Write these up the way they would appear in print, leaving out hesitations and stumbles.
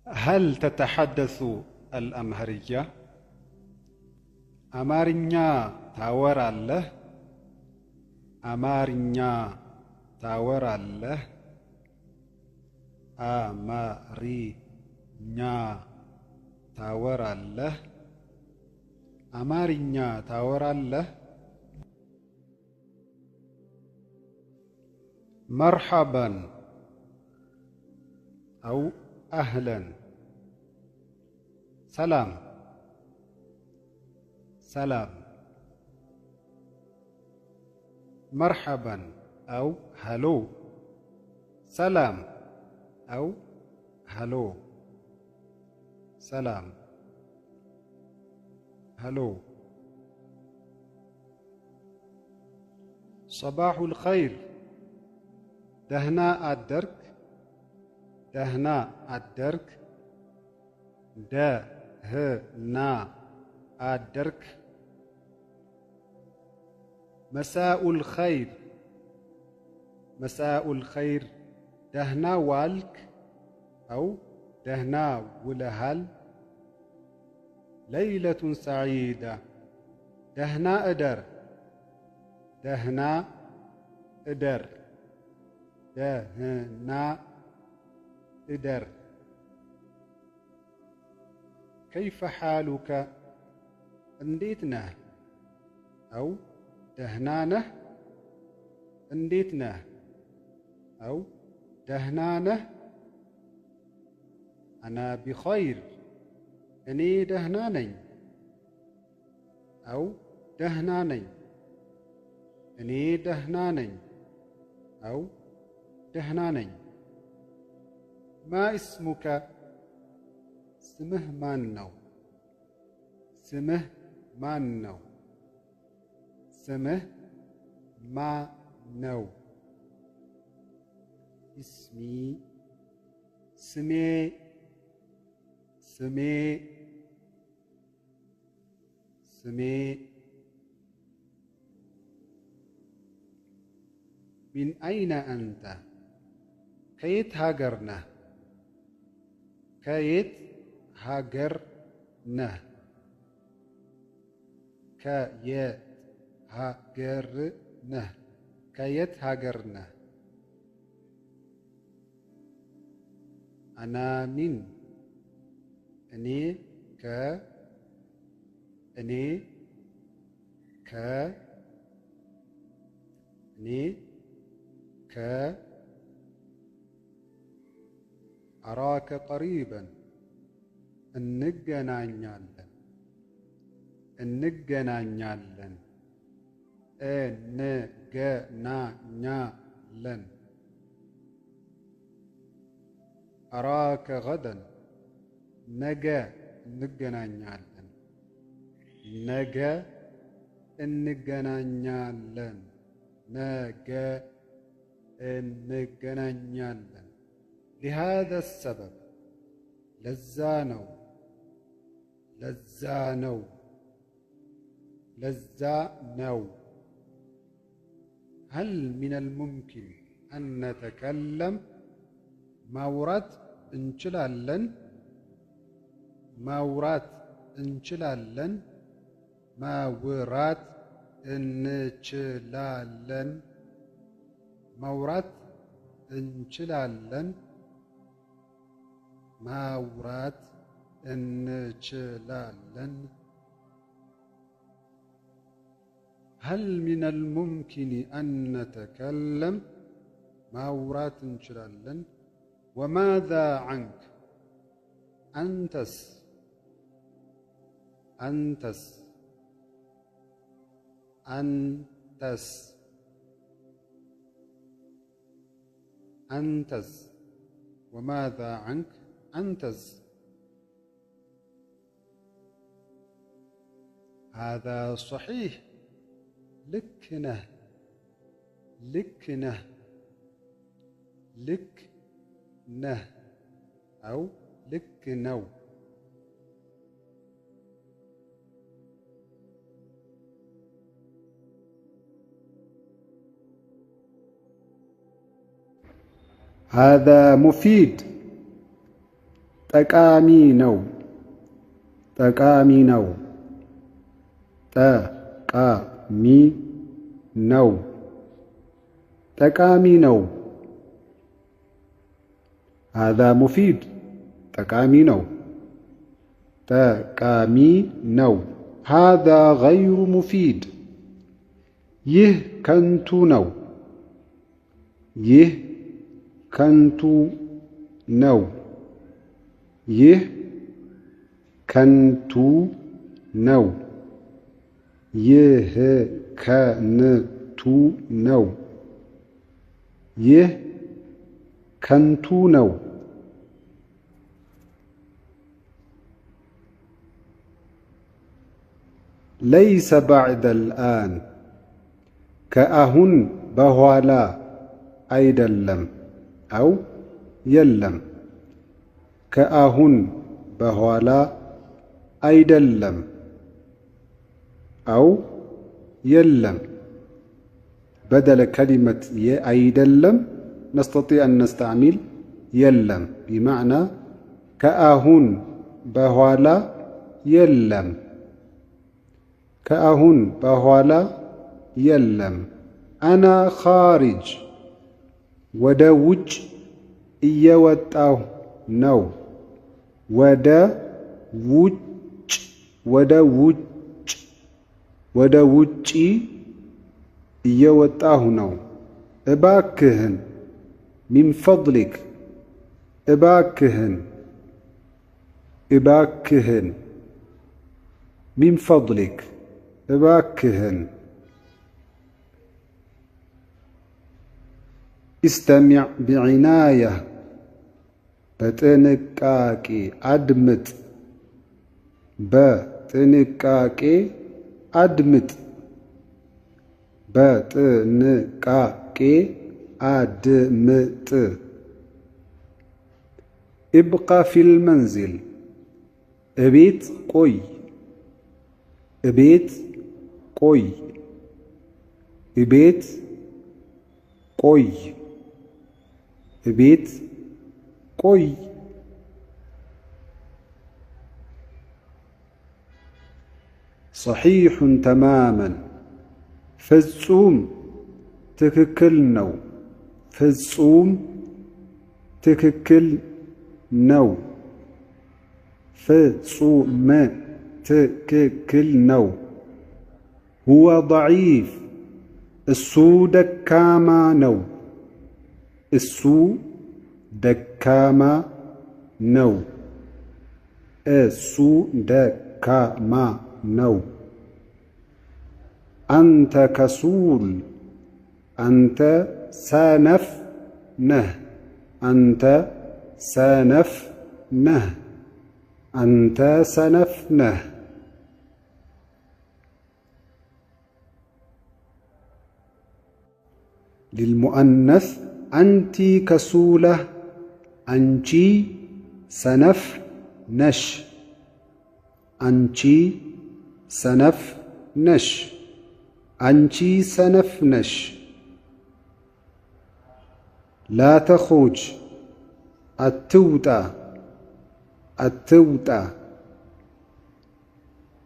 هل تتحدث الأمهرية؟ أمارنيا تاور الله أمارنيا تاور الله أمارنيا تاور الله أمارنيا تاور الله مرحبا أو أهلا سلام سلام مرحبا أو هلو سلام أو هلو سلام هلو صباح الخير دهنا الدرك دهنا الدرك دهنا الدرك مساء الخير مساء الخير دهنا والك أو دهنا ولهال ليلة سعيدة دهنا أدر دهنا أدر دهنا أدر كيف حالك انديتنا أو دهنانه انديتنا أو دهنانه أنا بخير أني دهناني أو دهناني أني دهناني أو دهناني ما اسمك سمه مانو سمه مانو سمه ما نو اسمي سمي سمي سمي من أين أنت كيت هاجرنا كيت هاجرنا كيت هاجرنا كيت هاجرنا أنا من أني ك أني ك أني ك أراك قريبا እንገናኛለን እንገናኛለን እንገናኛለን أراك غدا ነገ እንገናኛለን ነገ እንገናኛለን ነገ እንገናኛለን لهذا السبب لزانو لزانو لزانو هل من الممكن أن نتكلم ماورات انشلالن ماورات انشلالن ماورات انشلالن ماورات انشلالن ماورات انشلالن هل من الممكن أن نتكلم ماورات انشلالن وماذا عنك أنتس أنتس أنتس أنتس وماذا عنك أنتس هذا صحيح لكنه لكنه لكنه أو لكنو هذا مفيد ጠቃሚ ነው ጠቃሚ ነው ጠቃሚ ነው ጠቃሚ ነው هذا مفيد ጠቃሚ ነው ጠቃሚ ነው هذا غير مفيد ይህ ከንቱ ነው ይህ ከንቱ ነው ይህ ከንቱ ነው ይህ ከንቱ ነው ይህ ከንቱ ነው ليس بعد الآن ከአሁን በኋላ አይደለም አው የለም ከአሁን በኋላ አይደለም አው የለም بدل كلمة አይደለም نستطيع أن نستعمل يلم بمعنى كأهون بهوالا يلم كأهون بهوالا يلم أنا خارج ودوج إيوتاو نو ودوج إيوتاو نو أباكهن من فضلك إباكهن من فضلك إباكهن استمع بعناية بتنكاكي أدمت بتنكاكي أدمت بتنكاكي أدمت ابقى في المنزل أبيت قوي أبيت قوي أبيت قوي أبيت قوي صحيح تماما فالصوم تككل نو ፍጹም ትክክል ነው ፍጹም ትክክል ነው هو ضعيف እሱ ደካማ ነው እሱ ደካማ ነው እሱ ደካማ ነው አንተ ከሱል አንተ ሰነፍ ነህ አንተ ሰነፍ ነህ አንተ ሰነፍ ነህ للمؤنث أنت كسولة أنت سنف نش أنت سنف نش أنت سنف نش لا تخرج التوتى التوتى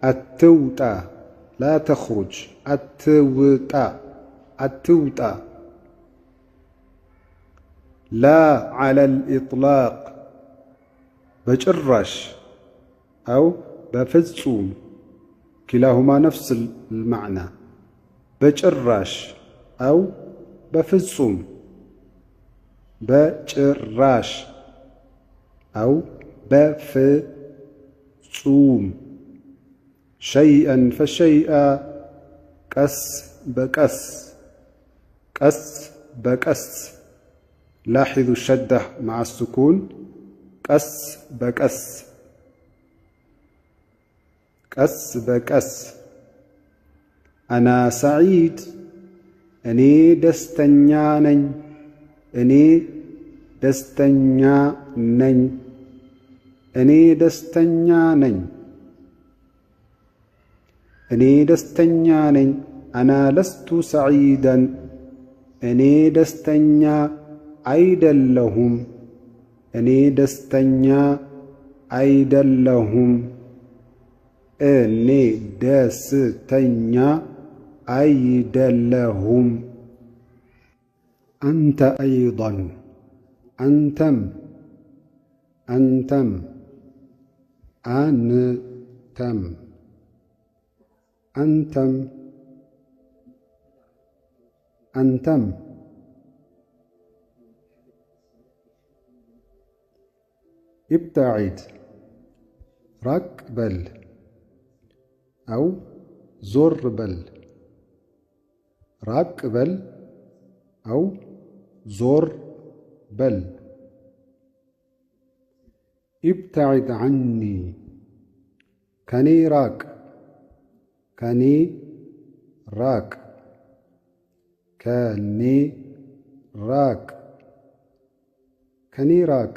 التوتى لا تخرج التوتى التوتى لا على الإطلاق بجرش أو بفزوم كلاهما نفس المعنى بجرش أو بفزوم بجراش أو بفزوم شيئا فشيئا قس بقس قس بقس لاحظوا الشدة مع السكون قس بقس قس بقس أنا سعيد أني دستنيا نኝ أني دستنيا نኝ أني دستنيا نኝ أني دستنيا نኝ أنا لست سعيدا أني دستنيا አይደለሁም እኔ ደስተኛ አይደለሁም እኔ ደስተኛ አይደለሁም አንተ አይضን አንተም አንተም አንተም አንተም አንተም ابتعد ራቅ በል أو ዞር በል ራቅ በል أو ዞር በል ابتعد عني ከኔ ራቅ ከኔ ራቅ ከኔ ራቅ ከኔ ራቅ